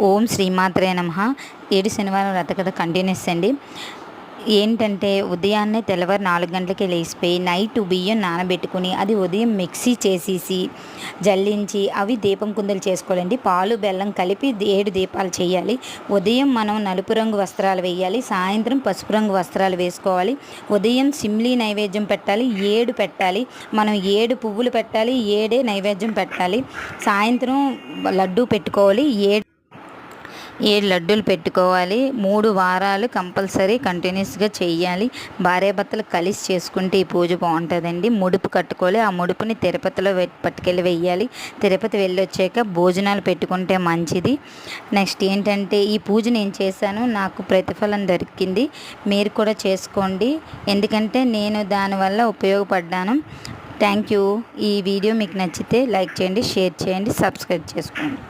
ఓం శ్రీమాత్రే నమః. 7 శనివారం వ్రతకథ కంటిన్యూస్ అండి. ఏంటంటే ఉదయాన్నే తెల్లవారు 4 గంటలకే లేచిపోయి నైట్ బియ్యం నానబెట్టుకుని అది ఉదయం మిక్సీ చేసేసి జల్లించి అవి దీపం కుందలు చేసుకోవాలండి. పాలు బెల్లం కలిపి 7 దీపాలు చేయాలి. ఉదయం మనం నలుపు రంగు వస్త్రాలు వేయాలి, సాయంత్రం పసుపు రంగు వస్త్రాలు వేసుకోవాలి. ఉదయం సిమ్లీ నైవేద్యం పెట్టాలి, 7 పెట్టాలి. మనం 7 పువ్వులు పెట్టాలి, 7 నైవేద్యం పెట్టాలి. సాయంత్రం లడ్డూ పెట్టుకోవాలి, 7 లడ్డూలు పెట్టుకోవాలి. 3 వారాలు కంపల్సరీ కంటిన్యూస్గా చెయ్యాలి. భార్యాభర్తలు కలిసి చేసుకుంటే ఈ పూజ బాగుంటుందండి. ముడుపు కట్టుకోవాలి, ఆ ముడుపుని తిరుపతిలో పట్టుకెళ్ళి వెయ్యాలి. తిరుపతి వెళ్ళొచ్చాక భోజనాలు పెట్టుకుంటే మంచిది. నెక్స్ట్ ఏంటంటే ఈ పూజ నేను చేశాను, నాకు ప్రతిఫలం దొరికింది. మీరు కూడా చేసుకోండి, ఎందుకంటే నేను దానివల్ల ఉపయోగపడ్డాను. Thank you. ఈ వీడియో మీకు నచ్చితే లైక్ చేయండి, షేర్ చేయండి, సబ్స్క్రైబ్ చేసుకోండి.